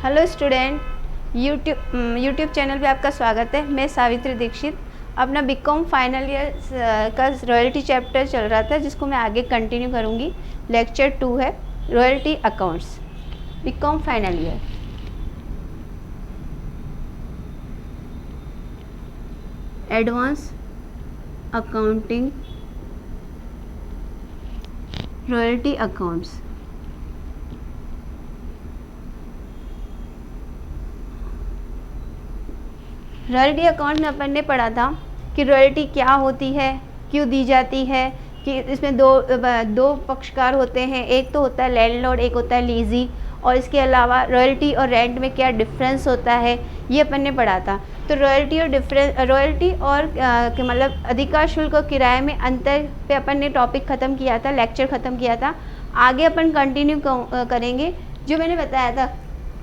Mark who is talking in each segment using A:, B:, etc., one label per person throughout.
A: Hello student, YouTube channel पे आपका स्वागत है। मैं सावित्री दीक्षित। अपना बीकॉम फाइनल ईयर का रॉयल्टी चैप्टर चल रहा था, जिसको मैं आगे कंटिन्यू करूँगी। लेक्चर 2 है royalty accounts, BCom final year. Advance accounting royalty accounts. Royalty account में अपन ने पढ़ा था कि रॉयल्टी क्या होती है, क्यों दी जाती है, कि इसमें दो पक्षकार होते हैं। एक तो होता है लैंडलॉर्ड, एक होता है लीजी, और इसके अलावा रॉयल्टी और रेंट में क्या डिफरेंस होता है, ये अपन ने पढ़ा था। तो रॉयल्टी और मतलब अधिकार शुल्क और किराए में अंतर पे अपन ने टॉपिक ख़त्म किया था, लेक्चर ख़त्म किया था। आगे अपन कंटिन्यू करेंगे। जो मैंने बताया था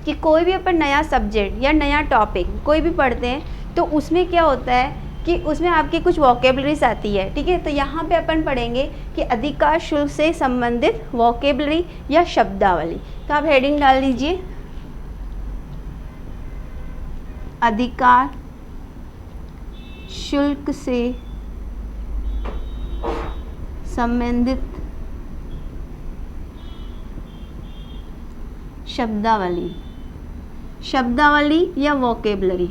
A: कि कोई भी अपन नया सब्जेक्ट या नया टॉपिक कोई भी पढ़ते हैं तो उसमें क्या होता है कि उसमें आपकी कुछ वोकेबलरीज आती है, ठीक है। तो यहाँ पे अपन पढ़ेंगे कि अधिकार शुल्क से संबंधित वोकेबलरी या शब्दावली। तो आप हेडिंग डाल दीजिए, अधिकार शुल्क से संबंधित शब्दावली या वोकेबलरी।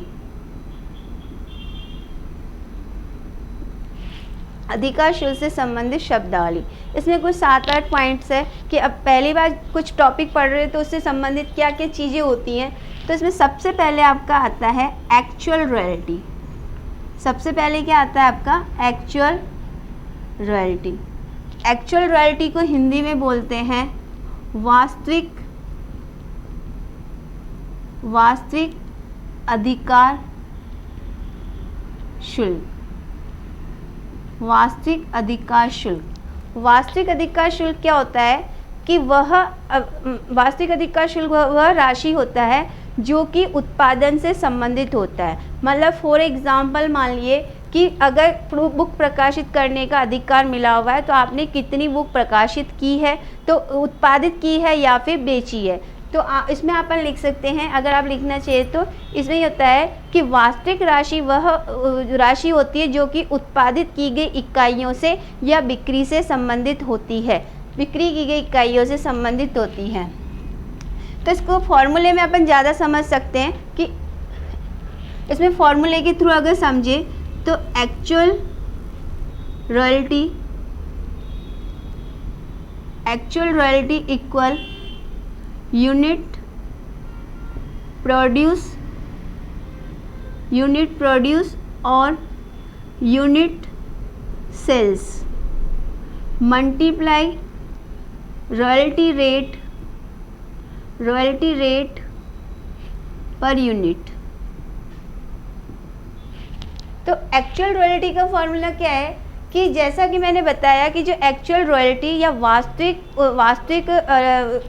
A: अधिकार शुल्क से संबंधित शब्दावली, इसमें कुछ 7-8 पॉइंट्स है कि अब पहली बार कुछ टॉपिक पढ़ रहे हैं तो उससे संबंधित क्या क्या चीज़ें होती हैं। तो इसमें सबसे पहले आपका आता है एक्चुअल रॉयल्टी। सबसे पहले क्या आता है आपका एक्चुअल रॉयल्टी। एक्चुअल रॉयल्टी को हिंदी में बोलते हैं वास्तविक अधिकार शुल्क। वास्तविक अधिकार शुल्क क्या होता है कि वास्तविक अधिकार शुल्क वह राशि होता है जो कि उत्पादन से संबंधित होता है। मतलब फॉर एग्जांपल मान लिए कि अगर बुक प्रकाशित करने का अधिकार मिला हुआ है तो आपने कितनी बुक प्रकाशित की है, तो उत्पादित की है या फिर बेची है। तो इसमें अपन लिख सकते हैं, अगर आप लिखना चाहिए तो इसमें ये होता है कि वास्तविक राशि वह राशि होती है जो कि उत्पादित की गई इकाइयों से या बिक्री से संबंधित होती है, बिक्री की गई इकाइयों से संबंधित होती है। तो इसको फॉर्मूले में अपन ज़्यादा समझ सकते हैं कि इसमें फॉर्मूले के थ्रू अगर समझे तो actual royalty equal unit produce और unit sales multiply royalty rate per unit. तो एक्चुअल रॉयल्टी का फॉर्मूला क्या है कि जैसा कि मैंने बताया कि जो एक्चुअल रॉयल्टी या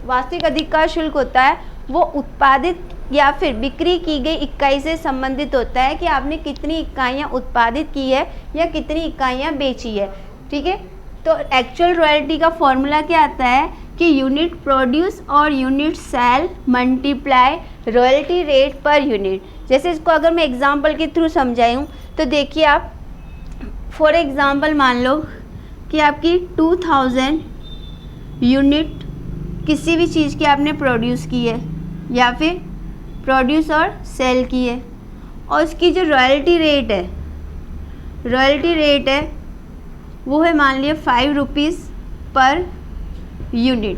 A: वास्तविक अधिकार शुल्क होता है वो उत्पादित या फिर बिक्री की गई इकाई से संबंधित होता है कि आपने कितनी इकाइयाँ उत्पादित की है या कितनी इकाइयाँ बेची है, ठीक है। तो एक्चुअल रॉयल्टी का फॉर्मूला क्या आता है कि यूनिट प्रोड्यूस और unit sale multiply royalty rate per unit. जैसे इसको अगर मैं एग्जांपल के थ्रू समझाऊँ तो देखिए आप, फॉर एग्ज़ाम्पल मान लो कि आपकी 2000 यूनिट किसी भी चीज़ की आपने प्रोड्यूस की है या फिर प्रोड्यूस और सेल की है, और उसकी जो रॉयल्टी रेट है वो है मान लिया 5 रुपीज़ पर यूनिट।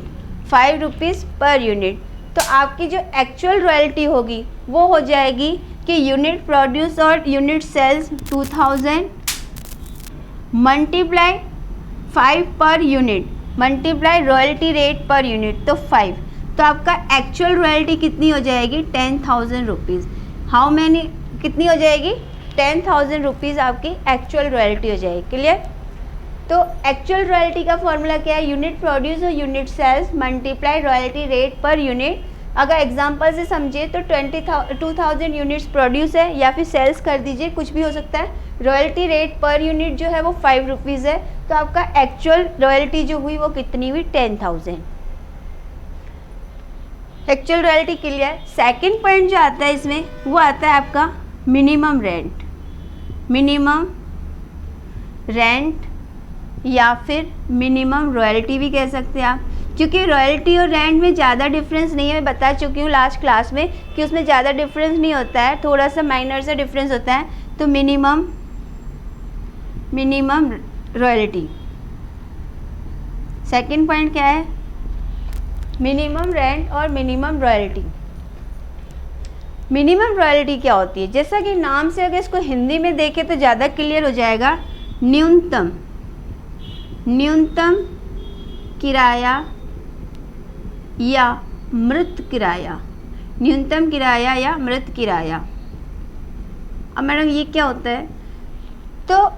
A: तो आपकी जो एक्चुअल रॉयल्टी होगी वो हो जाएगी कि यूनिट प्रोड्यूस और unit sales 2000 multiply 5 per unit multiply royalty rate per unit, तो 5। तो आपका एक्चुअल रॉयल्टी कितनी हो जाएगी 10,000 रुपीज़। कितनी हो जाएगी 10,000 रुपीज़ आपकी एक्चुअल रॉयल्टी हो जाएगी। क्लियर। तो एक्चुअल रॉयल्टी का फॉर्मूला क्या है, यूनिट प्रोड्यूस और unit sales multiply royalty rate per unit. अगर एग्जांपल से समझे तो 2000 यूनिट्स प्रोड्यूस है या फिर सेल्स कर दीजिए, कुछ भी हो सकता है। रॉयल्टी रेट पर यूनिट जो है वो 5 रुपीज़ है, तो आपका एक्चुअल रॉयल्टी जो हुई वो कितनी हुई 10,000। Actual royalty clear. Second point जो आता है इसमें वो आता है आपका मिनिमम रेंट। मिनिमम रेंट या फिर मिनिमम रॉयल्टी भी कह सकते हैं आप, क्योंकि रॉयल्टी और रेंट में ज़्यादा डिफरेंस नहीं है। मैं बता चुकी हूँ लास्ट क्लास में कि उसमें ज़्यादा डिफरेंस नहीं होता है, थोड़ा सा माइनर सा डिफरेंस होता है। तो मिनिमम रॉयल्टी। सेकंड पॉइंट क्या है? मिनिमम रेंट और मिनिमम रॉयल्टी। मिनिमम रॉयल्टी क्या होती है? जैसा कि नाम से अगर इसको हिंदी में देखें तो ज़्यादा क्लियर हो जाएगा। न्यूनतम किराया या मृत किराया। न्यूनतम किराया या मृत किराया। अब मैडम ये क्या होता है? तो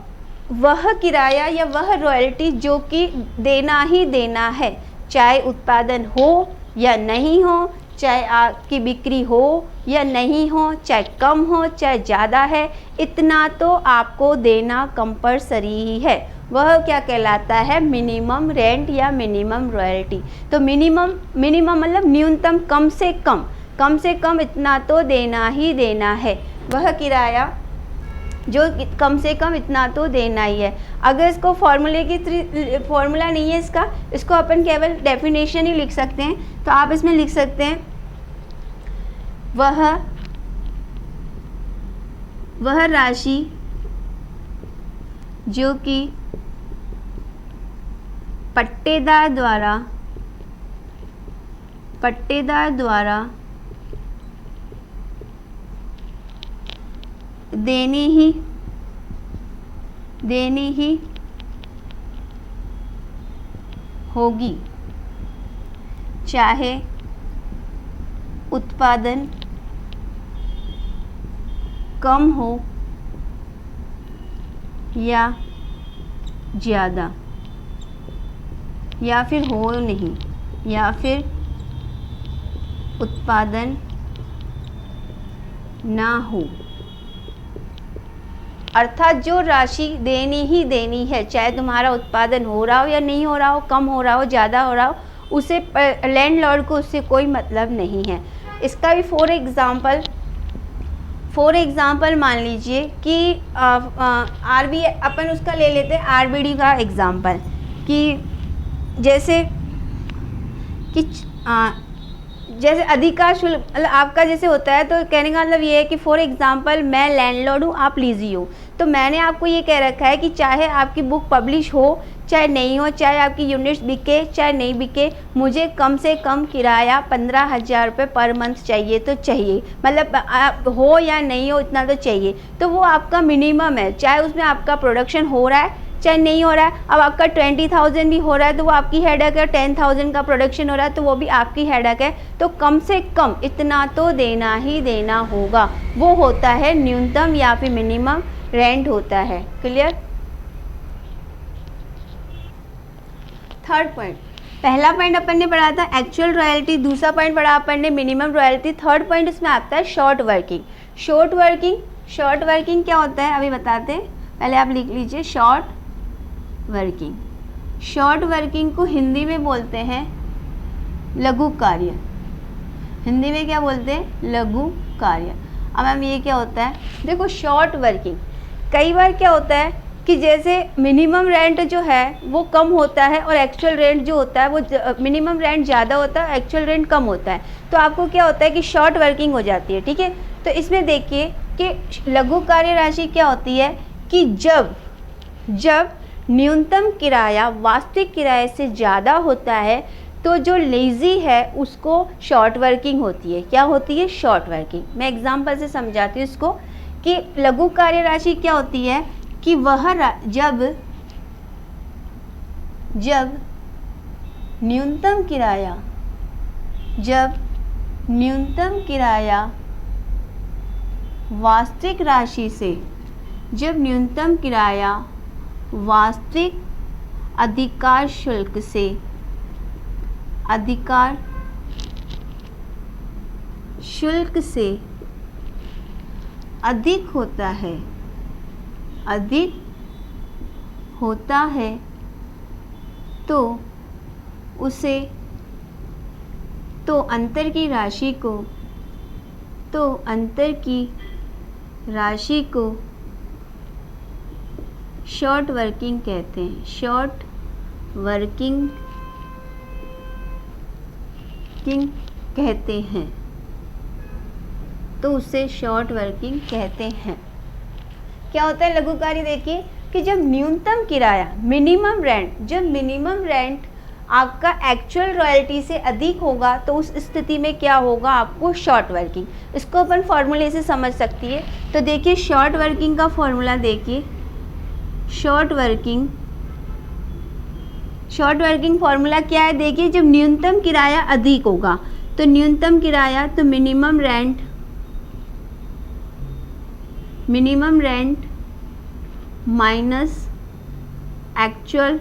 A: वह किराया या वह रॉयल्टी जो कि देना ही देना है, चाहे उत्पादन हो या नहीं हो, चाहे आपकी बिक्री हो या नहीं हो, चाहे कम हो चाहे ज़्यादा है, इतना तो आपको देना कंपलसरी ही है। वह क्या कहलाता है? मिनिमम रेंट या मिनिमम रॉयल्टी। तो मिनिमम मतलब न्यूनतम, कम से कम इतना तो देना ही देना है। वह किराया जो कम से कम इतना तो देना ही है। अगर इसको फॉर्मूला नहीं है इसको अपन केवल डेफिनेशन ही लिख सकते हैं। तो आप इसमें लिख सकते हैं वह राशि जो कि पट्टेदार द्वारा देनी ही होगी, चाहे उत्पादन कम हो या ज़्यादा, या फिर हो नहीं, या फिर उत्पादन ना हो। अर्थात जो राशि देनी ही देनी है, चाहे तुम्हारा उत्पादन हो रहा हो या नहीं हो रहा हो, कम हो रहा हो ज़्यादा हो रहा हो, उसे लैंडलॉर्ड को उससे कोई मतलब नहीं है। इसका भी फॉर एग्ज़ाम्पल मान लीजिए कि आरबीआई, अपन उसका ले लेते हैं आरबीडी का एग्ज़ाम्पल, कि जैसे अधिकार शुल्क मतलब आपका जैसे होता है। तो कहने का मतलब ये है कि फॉर एग्जांपल मैं लैंडलॉर्ड हूँ, आप लीजी हो, तो मैंने आपको ये कह रखा है कि चाहे आपकी बुक पब्लिश हो चाहे नहीं हो, चाहे आपकी यूनिट्स बिके चाहे नहीं बिके, मुझे कम से कम किराया 15,000 रुपये पर मंथ चाहिए तो चाहिए। मतलब आप हो या नहीं हो इतना तो चाहिए। तो वो आपका मिनिमम है, चाहे उसमें आपका प्रोडक्शन हो रहा है चाहे नहीं हो रहा है। अब आपका 20,000 भी हो रहा है तो वो आपकी हेडेक है, 10,000 का प्रोडक्शन हो रहा है तो वो भी आपकी हेडेक है। तो कम से कम इतना तो देना ही देना होगा। वो होता है न्यूनतम या फिर मिनिमम रेंट होता है। क्लियर? थर्ड पॉइंट, पहला पॉइंट अपन ने पढ़ा था एक्चुअल रॉयल्टी, दूसरा पॉइंट पढ़ा अपन ने मिनिमम रॉयल्टी, थर्ड पॉइंट इसमें आता है शॉर्ट वर्किंग क्या होता है अभी बताते हैं। पहले आप लिख लीजिए शॉर्ट वर्किंग को हिंदी में बोलते हैं लघु कार्य। हिंदी में क्या बोलते हैं? लघु कार्य। अब मैम ये क्या होता है? देखो शॉर्ट वर्किंग कई बार क्या होता है कि जैसे मिनिमम रेंट जो है वो कम होता है और एक्चुअल रेंट जो होता है वो मिनिमम रेंट ज़्यादा होता है, एक्चुअल रेंट कम होता है। तो आपको क्या होता है कि शॉर्ट वर्किंग हो जाती है। ठीक है, तो इसमें देखिए कि लघु कार्य राशि क्या होती है कि जब न्यूनतम किराया वास्तविक किराए से ज़्यादा होता है तो जो लेज़ी है उसको शॉर्ट वर्किंग होती है। क्या होती है? Short working. मैं एग्जांपल से समझाती हूँ इसको कि लघु कार्य राशि क्या होती है कि वह जब न्यूनतम किराया वास्तविक राशि से, जब न्यूनतम किराया वास्तविक अधिकार शुल्क से अधिक होता है तो उसे तो अंतर की राशि को शॉर्ट वर्किंग कहते हैं। शॉर्ट वर्किंग कहते हैं, तो उसे शॉर्ट वर्किंग कहते हैं। क्या होता है लघु कार्य? देखिए कि जब न्यूनतम किराया जब मिनिमम रेंट आपका एक्चुअल रॉयल्टी से अधिक होगा तो उस स्थिति में क्या होगा? आपको शॉर्ट वर्किंग। इसको अपन फॉर्मूले से समझ सकती है। तो देखिए शॉर्ट वर्किंग का फॉर्मूला देखिए, शॉर्ट वर्किंग फॉर्मूला क्या है? देखिए जब न्यूनतम किराया अधिक होगा तो न्यूनतम किराया तो minimum rent minus actual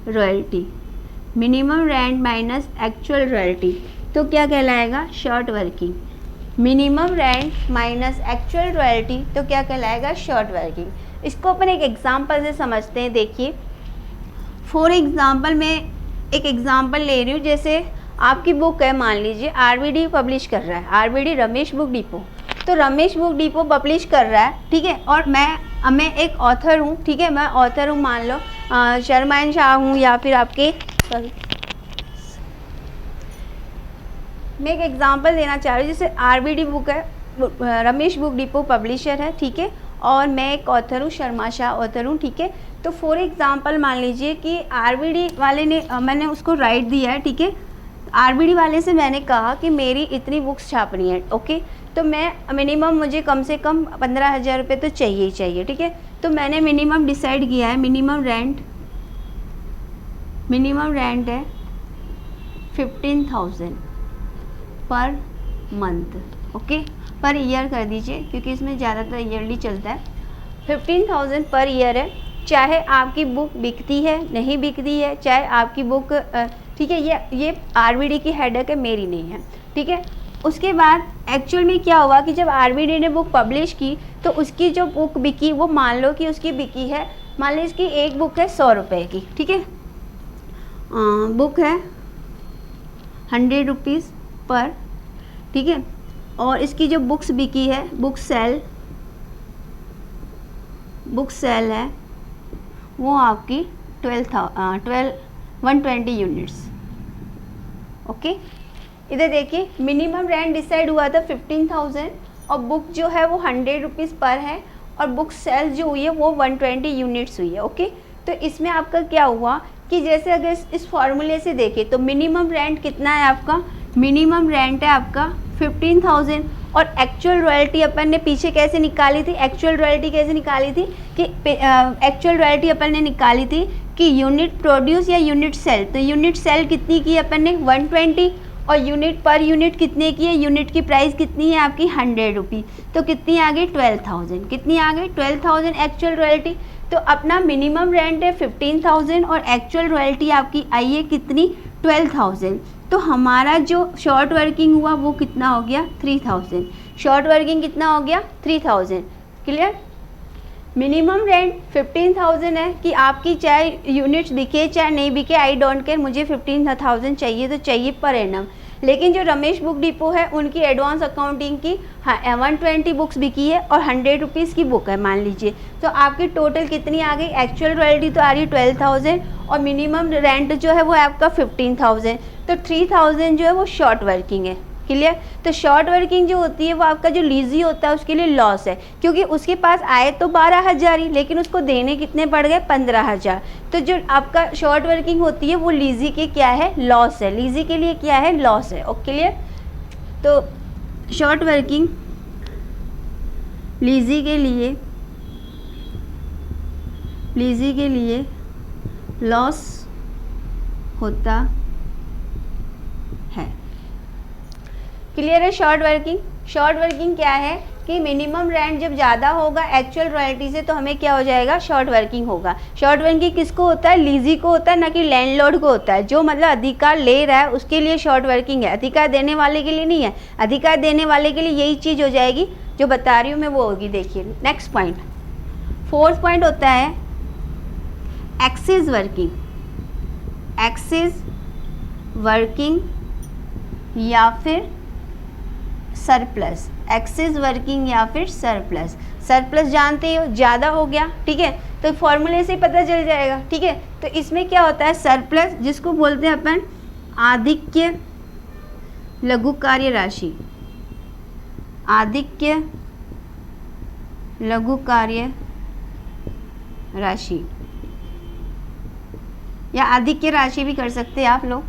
A: royalty, minimum rent minus actual royalty, तो क्या कहलाएगा? Short working. Minimum rent minus actual royalty तो क्या कहलाएगा? Short working. इसको अपन एक एग्जांपल से समझते हैं। देखिए फॉर एग्जांपल मैं एक एग्जांपल ले रही हूँ। जैसे आपकी बुक है, मान लीजिए आरबीडी पब्लिश कर रहा है, आरबीडी रमेश बुक डिपो। तो रमेश बुक डिपो पब्लिश कर रहा है, ठीक है, और मैं एक ऑथर हूँ, ठीक है, मैं ऑथर हूँ, मान लो शर्मा एंड शाह हूँ, या फिर मैं एक एग्जांपल देना चाह रही हूँ। जैसे आरबीडी बुक है, रमेश बुक डिपो पब्लिशर है, ठीक है, और मैं एक ऑथर हूँ, शर्मा शाह ऑथर हूँ, ठीक है। तो फॉर एग्जांपल मान लीजिए कि आरबीडी वाले ने मैंने उसको राइट दिया है, ठीक है, आरबीडी वाले से मैंने कहा कि मेरी इतनी बुक्स छापनी है, ओके, तो मैं मिनिमम मुझे कम से कम 15,000 रुपये तो चाहिए ही चाहिए, ठीक है। तो मैंने मिनिमम डिसाइड किया है, मिनिमम रेंट है 15,000 per month, okay, per year कर दीजिए क्योंकि इसमें ज़्यादातर ईयरली चलता है। 15,000 पर ईयर है, चाहे आपकी बुक बिकती है नहीं बिकती है, चाहे आपकी बुक ठीक है, ये आरबीडी की हेडेक है, मेरी नहीं है, ठीक है। उसके बाद एक्चुअल में क्या हुआ कि जब आरबीडी ने बुक पब्लिश की तो उसकी जो बुक बिकी वो मान लो कि उसकी बिकी है, मान लो इसकी एक बुक है 100 रुपये की, ठीक है, बुक है 100 रुपीज़ पर, ठीक है, और इसकी जो बुक्स बिकी है, बुक सेल है वो आपकी 120 यूनिट्स, ओके। इधर देखिए मिनिमम रेंट डिसाइड हुआ था 15,000 और बुक जो है वो 100 रुपीज़ पर है, और बुक सेल जो हुई है वो 120 यूनिट्स हुई है, ओके। तो इसमें आपका क्या हुआ कि जैसे अगर इस फॉर्मूले से देखें तो मिनिमम रेंट कितना है आपका? मिनिमम रेंट है आपका 15,000, और एक्चुअल रॉयल्टी अपन ने पीछे कैसे निकाली थी? एक्चुअल रॉयल्टी कैसे निकाली थी कि एक्चुअल रॉयल्टी अपन ने निकाली थी कि यूनिट प्रोड्यूस या यूनिट सेल। तो यूनिट सेल कितनी की अपन ने? 120, और यूनिट पर यूनिट कितने की है? यूनिट की प्राइस कितनी है आपकी? 100 रुपी। तो कितनी आ गई? 12,000। कितनी आ गई? 12,000 एक्चुअल रॉयल्टी। तो अपना मिनिमम रेंट है 15,000 और एक्चुअल रॉयल्टी आपकी आई है कितनी? 12,000। तो हमारा जो शॉर्ट वर्किंग हुआ वो कितना हो गया? 3,000। शॉर्ट वर्किंग कितना हो गया? 3,000। क्लियर? मिनिमम रेंट 15,000 है कि आपकी चाहे यूनिट्स बिके चाहे नहीं बिके, आई डोंट केयर, मुझे 15,000 चाहिए तो चाहिए पर एनम। लेकिन जो रमेश बुक डिपो है उनकी एडवांस अकाउंटिंग की 120 बुक्स बिकी है और 100 रुपीज़ की बुक है मान लीजिए, तो आपकी टोटल कितनी आ गई? एक्चुअल रॉयल्टी तो आ रही है 12,000 और मिनिमम रेंट जो है वो आपका 15,000, तो 3,000 जो है वो शॉर्ट वर्किंग है। क्लियर? तो शॉर्ट वर्किंग जो होती है वो आपका जो लीजी होता है उसके लिए लॉस है, क्योंकि उसके पास आए तो 12,000 ही, लेकिन उसको देने कितने पड़ गए? 15,000। तो जो आपका शॉर्ट वर्किंग होती है वो लीजी के क्या है? लॉस है। लीजी के लिए क्या है? लॉस है। Okay clear? तो शॉर्ट वर्किंग लीजी के लिए लॉस होता है। क्लियर है? शॉर्ट वर्किंग क्या है कि मिनिमम रेंट जब ज़्यादा होगा एक्चुअल रॉयल्टी से तो हमें क्या हो जाएगा? शॉर्ट वर्किंग होगा। शॉर्ट वर्किंग किसको होता है? लीजी को होता है, ना कि लैंडलॉर्ड को होता है। जो मतलब अधिकार ले रहा है उसके लिए शॉर्ट वर्किंग है, अधिकार देने वाले के लिए नहीं है। अधिकार देने वाले के लिए यही चीज़ हो जाएगी जो बता रही हूँ मैं, वो होगी। देखिए नेक्स्ट पॉइंट, 4th पॉइंट होता है एक्सेस वर्किंग या फिर सरप्लस, एक्सेस वर्किंग या फिर सरप्लस। सरप्लस जानते हो ज़्यादा हो गया, ठीक है, तो फॉर्मूले से पता चल जाएगा, ठीक है। तो इसमें क्या होता है, सरप्लस जिसको बोलते हैं अपन आधिक्य लघु कार्य राशि, आधिक्य लघु कार्य राशि या आधिक्य राशि भी कर सकते हैं आप लोग,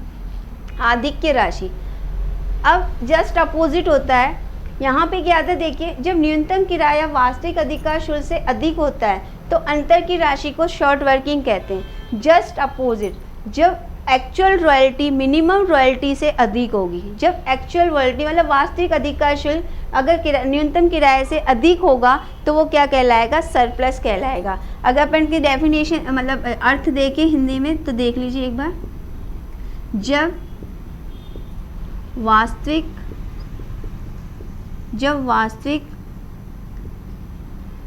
A: आधिक्य राशि। अब जस्ट अपोजिट होता है, यहाँ पे क्या आता है देखिए, जब न्यूनतम किराया वास्तविक अधिकार शुल्क से अधिक होता है तो अंतर की राशि को शॉर्ट वर्किंग कहते हैं। जस्ट अपोजिट, जब एक्चुअल रॉयल्टी मिनिमम रॉयल्टी से अधिक होगी, जब एक्चुअल रॉयल्टी मतलब वास्तविक अधिकार शुल्क अगर न्यूनतम किराए से अधिक होगा तो वो क्या कहलाएगा, सरप्लस कहलाएगा। अगर अपन की डेफिनेशन मतलब अर्थ देखें हिंदी में तो देख लीजिए एक बार, जब वास्तविक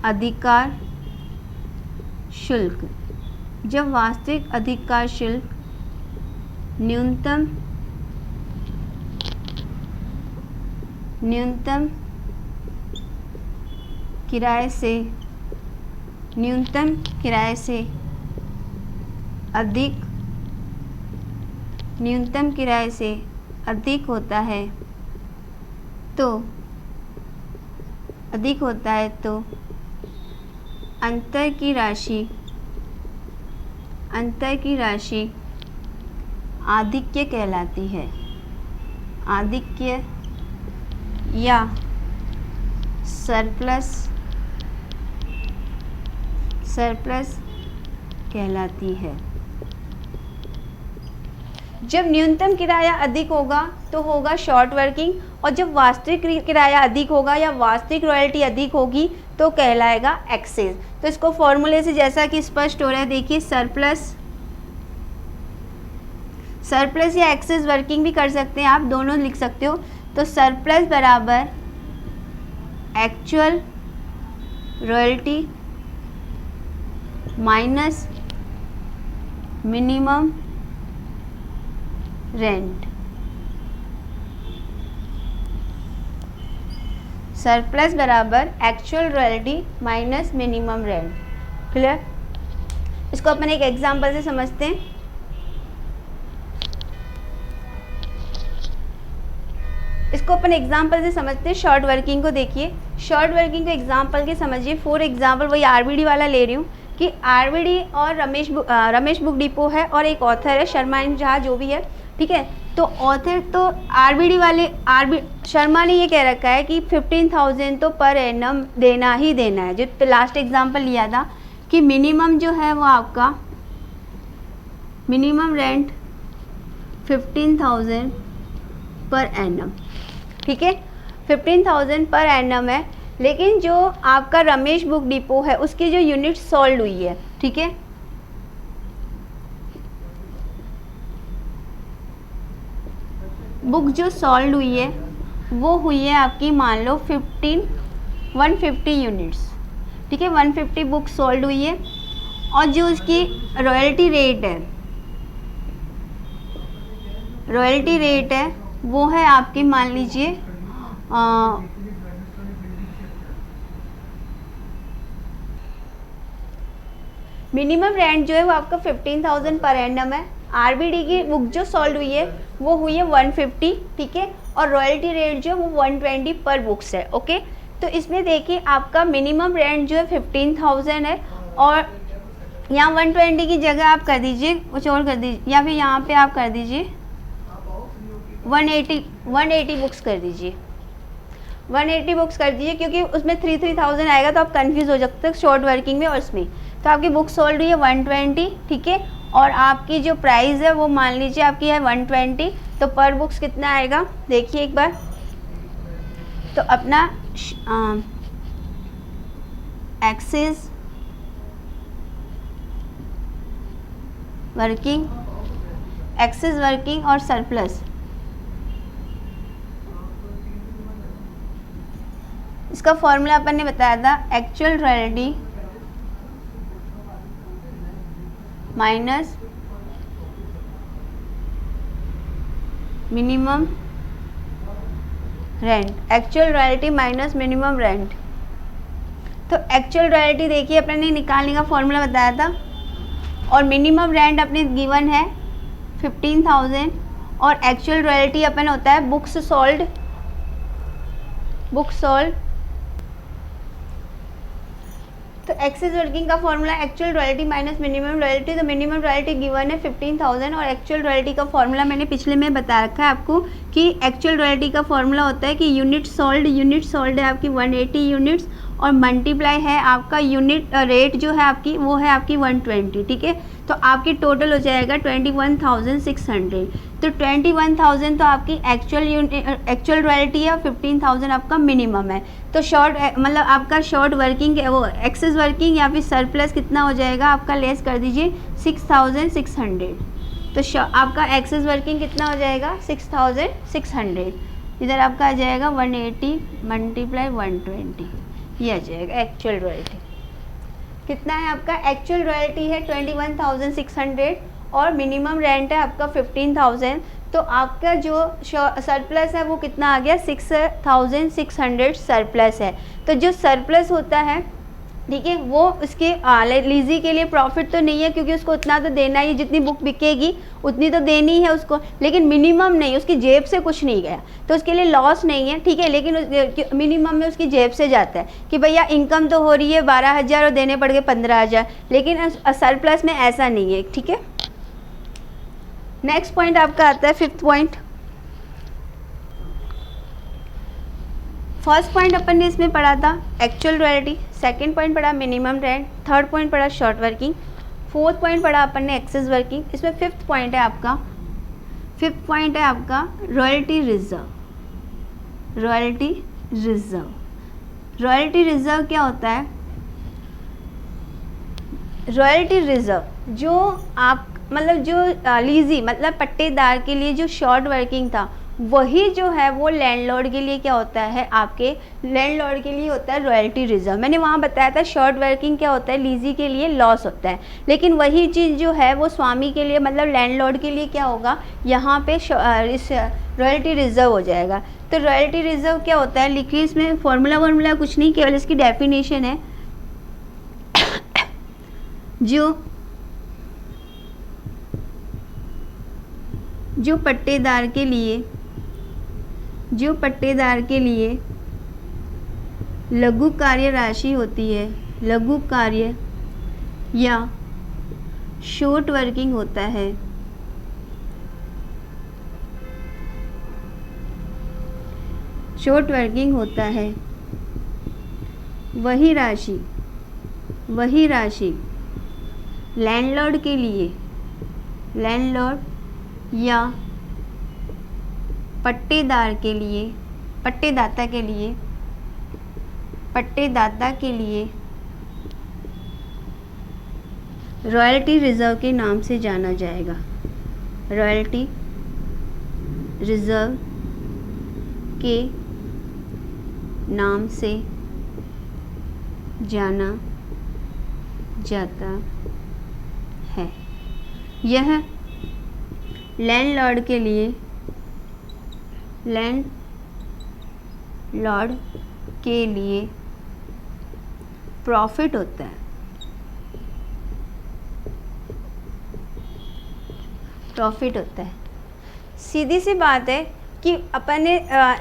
A: अधिकार शुल्क, जब वास्तविक अधिकार शुल्क न्यूनतम किराए से अधिक होता है तो अंतर की राशि आधिक्य कहलाती है, आधिक्य या सरप्लस कहलाती है। जब न्यूनतम किराया अधिक होगा तो होगा शॉर्ट वर्किंग, और जब वास्तविक किराया अधिक होगा या वास्तविक रॉयल्टी अधिक होगी तो कहलाएगा एक्सेस। तो इसको फॉर्मूले से जैसा कि स्पष्ट हो रहा है, देखिए सरप्लस या एक्सेस वर्किंग भी कर सकते हैं आप, दोनों लिख सकते हो। तो सरप्लस बराबर actual royalty minus minimum rent, surplus बराबर actual royalty minus minimum rent. Clear? इसको अपन एक एग्जांपल से समझते हैं। शॉर्ट वर्किंग को देखिए, शॉर्ट वर्किंग को एग्जांपल के समझिए। फॉर एग्जांपल वही आरबीडी वाला ले रही हूँ कि आरबीडी और रमेश बुक डिपो है और एक ऑथर है शर्मा एंड झा जो भी है, ठीक है। तो ऑथर तो आरबीडी वाले शर्मा ने ये कह रखा है कि 15,000 तो पर एनम देना ही देना है, जो लास्ट एग्जांपल लिया था कि मिनिमम जो है वो आपका मिनिमम रेंट 15,000 पर एनम, ठीक है, 15,000 पर एनम है। लेकिन जो आपका रमेश बुक डिपो है उसकी जो यूनिट सोल्ड हुई है, ठीक है, बुक जो सोल्ड हुई है वो हुई है आपकी मान लो 150 यूनिट्स, ठीक है, 150 बुक सोल्ड हुई है। और जो उसकी रॉयल्टी रेट है वो है आपकी मान लीजिए मिनिमम रेंट जो है वो आपका 15,000 पर एनम है। आरबीडी की बुक जो सोल्ड हुई है वो हुई है 150, ठीक है, और रॉयल्टी रेट जो है वो 120 पर बुक्स है। ओके, तो इसमें देखिए आपका मिनिमम रेंट जो है 15,000 है और यहाँ 120 की जगह आप कर दीजिए कुछ और कर दीजिए, या फिर यहाँ पे आप कर दीजिए 180 बुक्स कर दीजिए, 180 बुक्स कर दीजिए, क्योंकि उसमें 3,000 आएगा तो आप कंफ्यूज हो सकते हैं शॉर्ट वर्किंग में और उसमें। तो आपकी बुक सोल्ड हुई है 120, ठीक है, और आपकी जो प्राइस है वो मान लीजिए आपकी है 120, तो पर बुक्स कितना आएगा देखिए एक बार। तो अपना एक्सेस वर्किंग और सरप्लस, इसका फॉर्मूला अपन ने बताया था actual royalty minus minimum rent, actual royalty minus minimum rent. तो एक्चुअल रॉयल्टी देखिए अपने ने निकालने का फॉर्मूला बताया था, और मिनिमम रेंट अपने गिवन है 15,000, और एक्चुअल रॉयल्टी अपन होता है बुक्स सोल्ड, बुक सोल्ड। तो एक्सेस वर्किंग का formula actual royalty minus minimum royalty. तो मिनिमम रॉयल्टी गिवन है 15,000, और एक्चुअल रॉयल्टी का फॉर्मूला मैंने पिछले में बता रखा है आपको कि एक्चुअल रॉयल्टी का फॉर्मूला होता है कि यूनिट सोल्ड है आपकी 180 यूनिट्स, और मल्टीप्लाई है आपका यूनिट रेट जो है आपकी वो है आपकी 120, ठीक है। तो आपकी टोटल हो जाएगा 21,600। तो 21,000 तो आपकी एक्चुअल रॉयल्टी है, और 15,000 आपका मिनिमम है। तो शॉर्ट मतलब आपका शॉर्ट वर्किंग वो एक्सेस वर्किंग या फिर सरप्लस कितना हो जाएगा आपका, लेस कर दीजिए 6,600। तो आपका एक्सेस वर्किंग कितना हो जाएगा 6,600। इधर आपका आ जाएगा 180 मल्टीप्लाई 120, ये आ जाएगा एक्चुअल रॉयल्टी। कितना है आपका एक्चुअल रॉयल्टी है 21,600, और मिनिमम रेंट है आपका 15,000। तो आपका जो सरप्लस है वो कितना आ गया 6,600 सरप्लस है। तो जो सरप्लस होता है, ठीक है, वो उसके लीजी के लिए प्रॉफिट तो नहीं है, क्योंकि उसको उतना तो देना ही, जितनी बुक बिकेगी उतनी तो देनी है उसको, लेकिन मिनिमम नहीं, उसकी जेब से कुछ नहीं गया तो उसके लिए लॉस नहीं है, ठीक है। लेकिन मिनिमम में उसकी जेब से जाता है कि भैया इनकम तो हो रही है 12,000 और देने पड़ गए 15,000, लेकिन सरप्लस में ऐसा नहीं है, ठीक है। नेक्स्ट पॉइंट आपका आता है 5th पॉइंट। फर्स्ट पॉइंट अपन ने इसमें पढ़ा था एक्चुअल रॉयल्टी, सेकंड पॉइंट पढ़ा मिनिमम रेंट, थर्ड पॉइंट पढ़ा शॉर्ट वर्किंग, फोर्थ पॉइंट पढ़ा अपन ने एक्सेस वर्किंग। इसमें फिफ्थ पॉइंट है आपका रॉयल्टी रिजर्व। रॉयल्टी रिजर्व क्या होता है? रॉयल्टी रिजर्व जो आप मतलब जो लीजी मतलब पट्टेदार के लिए जो शॉर्ट वर्किंग था, वही जो है वो लैंडलॉर्ड के लिए क्या होता है, आपके लैंडलॉर्ड के लिए होता है रॉयल्टी रिजर्व। मैंने वहाँ बताया था शॉर्ट वर्किंग क्या होता है, लीजी के लिए लॉस होता है, लेकिन वही चीज़ जो है वो स्वामी के लिए मतलब लैंडलॉर्ड के लिए क्या होगा, यहाँ पे रॉयल्टी रिजर्व हो जाएगा। तो रॉयल्टी रिजर्व क्या होता है, लिखिए इसमें फॉर्मूला कुछ नहीं, केवल इसकी डेफिनेशन है। जो पट्टेदार के लिए लघु कार्य राशि होती है, लघु कार्य या शॉर्ट वर्किंग होता है, वही राशि लैंडलॉर्ड या पट्टेदाता के लिए रॉयल्टी रिजर्व के नाम से जाना जाएगा। रॉयल्टी रिजर्व के नाम से जाना जाता है। यह लैंडलॉर्ड के लिए प्रॉफिट होता है। सीधी सी बात है कि अपन ने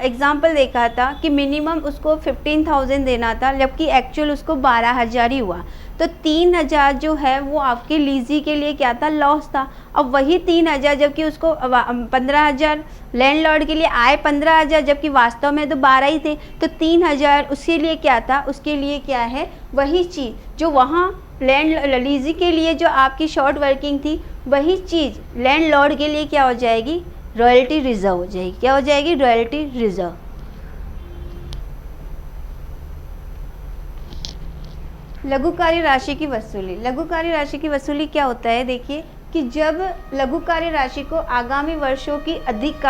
A: एग्जाम्पल देखा था कि मिनिमम उसको 15,000 देना था, जबकि एक्चुअल उसको 12,000 ही हुआ। तो 3,000 जो है वो आपके लीजी के लिए क्या था, लॉस था। अब वही 3,000 जबकि उसको 15,000 लैंडलॉर्ड के लिए आए 15,000, जबकि वास्तव में तो 12 ही थे। तो 3,000 उसके लिए क्या था, उसके लिए क्या है, वही चीज़ जो वहाँ लीजी के लिए जो आपकी शॉर्ट वर्किंग थी, वही चीज़ लैंडलॉर्ड के लिए क्या हो जाएगी, रॉयल्टी रिजर्व हो जाएगी। क्या हो जाएगी, रॉयल्टी रिजर्व। लघु कार्य राशि की वसूली क्या होता है, देखिए कि जब लघु कार्य राशि को आगामी वर्षों की अधिक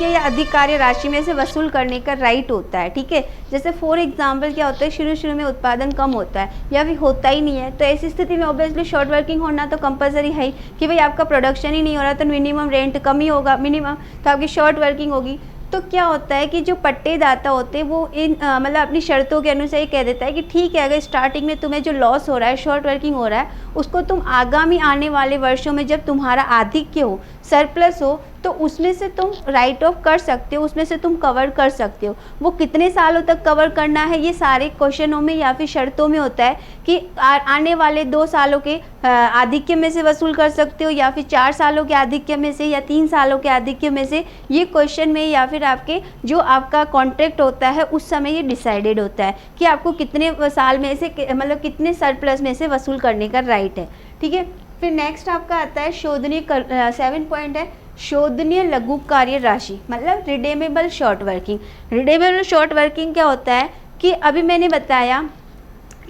A: या अधिक कार्य राशि में से वसूल करने का राइट होता है, ठीक है। जैसे फॉर एग्जांपल क्या होता है, शुरू में उत्पादन कम होता है या फिर होता ही नहीं है, तो ऐसी स्थिति में ऑब्वियसली शॉर्ट वर्किंग होना तो कंपलसरी है ही कि भाई आपका प्रोडक्शन ही नहीं हो रहा, तो मिनिमम रेंट कम ही होगा, मिनिमम तो आपकी शॉर्ट वर्किंग होगी। तो क्या होता है कि जो पट्टेदाता होते हैं वो इन मतलब अपनी शर्तों के अनुसार ये कह देता है कि ठीक है, अगर स्टार्टिंग में तुम्हें जो लॉस हो रहा है, शॉर्ट वर्किंग हो रहा है, उसको तुम आगामी आने वाले वर्षों में जब तुम्हारा आधिक्य हो, सरप्लस हो, तो उसमें से तुम राइट ऑफ कर सकते हो, उसमें से तुम कवर कर सकते हो। वो कितने सालों तक कवर करना है, ये सारे क्वेश्चनों में या फिर शर्तों में होता है कि आने वाले 2 सालों के आधिक्य में से वसूल कर सकते हो, या फिर 4 सालों के आधिक्य में से, या 3 सालों के आधिक्य में से। ये क्वेश्चन में या फिर आपके जो आपका कॉन्ट्रैक्ट होता है उस समय ये डिसाइडेड होता है कि आपको कितने साल में से मतलब कितने सरप्लस में से वसूल करने का राइट है। ठीक है, फिर नेक्स्ट आपका आता है शोधनीय 7 पॉइंट है शोधनीय लघु कार्य राशि, मतलब redeemable short working. Redeemable short working क्या होता है कि अभी मैंने बताया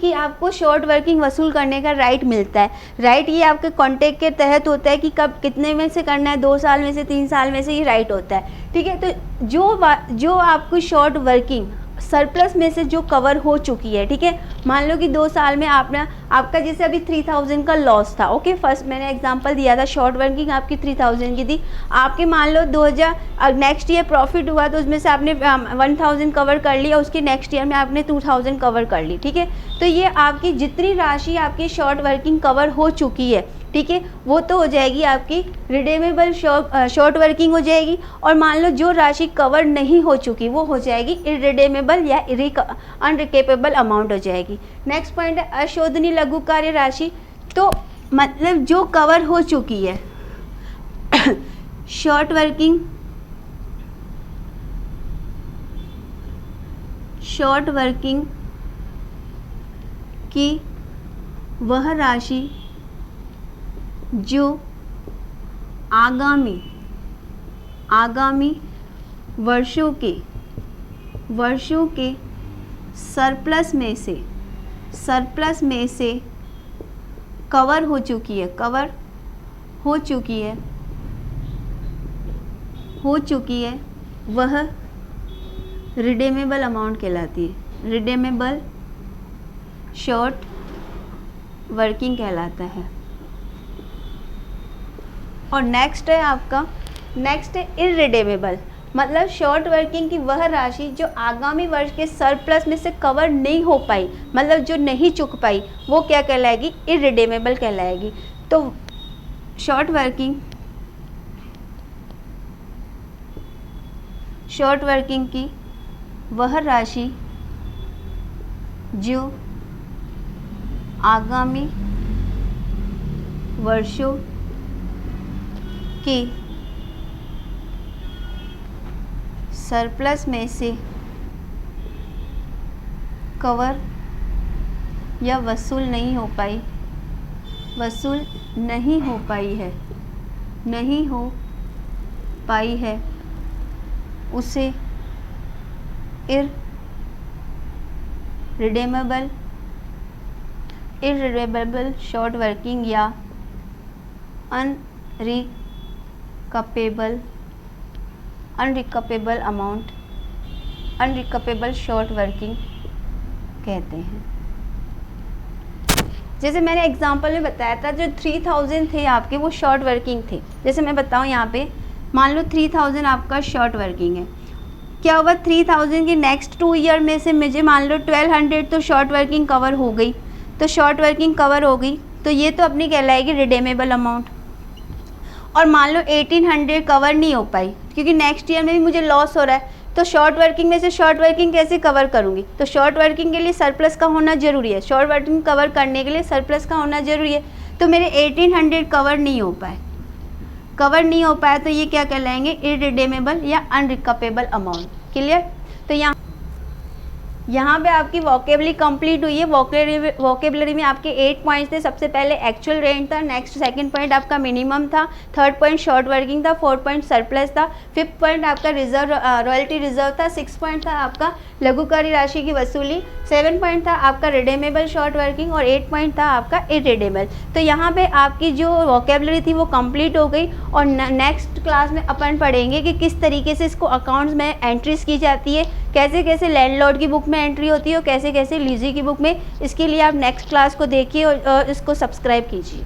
A: कि आपको शॉर्ट वर्किंग वसूल करने का राइट मिलता है। राइट ये आपके कॉन्ट्रैक्ट के तहत होता है कि कब कितने में से करना है, 2 साल में से, 3 साल में से, ये राइट होता है। ठीक है, तो जो आपको शॉर्ट वर्किंग सरप्लस में से जो कवर हो चुकी है, ठीक है, मान लो कि 2 साल में आपका जैसे अभी 3000 का लॉस था, ओके, फर्स्ट मैंने एग्जांपल दिया था, शॉर्ट वर्किंग आपकी 3000 की थी, आपके मान लो 2000 नेक्स्ट ईयर प्रॉफिट हुआ तो उसमें से आपने 1000 कवर कर लिया, उसके नेक्स्ट ईयर में आपने 2000 कवर कर ली। ठीक है, तो ये आपकी जितनी राशि आपकी शॉर्ट वर्किंग कवर हो चुकी है, ठीक है, वो तो हो जाएगी आपकी रिडेमेबल शॉर्ट वर्किंग हो जाएगी। और मान लो जो राशि कवर नहीं हो चुकी वो हो जाएगी इरिडेमेबल या अनरिकेपेबल अमाउंट हो जाएगी। नेक्स्ट पॉइंट है अशोधनीय लघु कार्य राशि, तो मतलब जो कवर हो चुकी है शॉर्ट वर्किंग की वह राशि जो आगामी वर्षों के सरप्लस में से कवर हो चुकी है वह रिडेमेबल अमाउंट कहलाती है, रिडेमेबल शॉर्ट वर्किंग कहलाता है। और नेक्स्ट है इररिडेमेबल, मतलब शॉर्ट वर्किंग की वह राशि जो आगामी वर्ष के सरप्लस में से कवर नहीं हो पाई, मतलब जो नहीं चुक पाई, वो क्या कहलाएगी, इररिडेमेबल कहलाएगी। तो शॉर्ट वर्किंग की वह राशि जो आगामी वर्षों के सरप्लस में से कवर या वसूल नहीं हो पाई है उसे इररिडेमेबल शॉर्ट वर्किंग या अनरिकपेबल शॉर्ट वर्किंग कहते हैं। जैसे मैंने एग्जांपल में बताया था, जो 3000 थे आपके वो शॉर्ट वर्किंग थे। जैसे मैं बताऊं यहाँ पे, मान लो 3000 आपका शॉर्ट वर्किंग है, क्या हुआ 3000 के नेक्स्ट 2 ईयर में से मुझे मान लो 1200 तो शॉर्ट वर्किंग कवर हो गई, तो शॉर्ट वर्किंग कवर हो गई तो ये तो अपनी कहलाएगी रिडेमेबल अमाउंट। और मान लो 1800 कवर नहीं हो पाई क्योंकि नेक्स्ट ईयर में भी मुझे लॉस हो रहा है, तो शॉर्ट वर्किंग में से शॉर्ट वर्किंग कैसे कवर करूँगी, तो शॉर्ट वर्किंग के लिए सरप्लस का होना जरूरी है, शॉर्ट वर्किंग कवर करने के लिए सरप्लस का होना जरूरी है। तो मेरे 1800 कवर नहीं हो पाया तो ये क्या कहलाएंगे, इररिडेमेबल या अनरिकपेबल अमाउंट। क्लियर। तो यहाँ पे आपकी वोकेबलरी कंप्लीट हुई है। वोकेबलरी में आपके 8 पॉइंट्स थे। सबसे पहले एक्चुअल रेंट था, नेक्स्ट सेकंड पॉइंट आपका मिनिमम था, थर्ड पॉइंट शॉर्ट वर्किंग था, फोर्थ पॉइंट सरप्लस था, फिफ्थ पॉइंट आपका रॉयल्टी रिजर्व था, सिक्स पॉइंट था आपका लघुकारी राशि की वसूली, 7 पॉइंट था आपका रिडेमेबल शॉर्ट वर्किंग और 8 पॉइंट था आपका इरिडेमेबल। तो यहाँ पे आपकी जो वोकेबलरी थी वो कंप्लीट हो गई और नेक्स्ट क्लास में अपन पढ़ेंगे कि किस तरीके से इसको अकाउंट्स में एंट्रीज की जाती है, कैसे कैसे लैंडलॉर्ड की बुक में एंट्री होती है और कैसे कैसे लीजी की बुक में। इसके लिए आप नेक्स्ट क्लास को देखिए और इसको सब्सक्राइब कीजिए।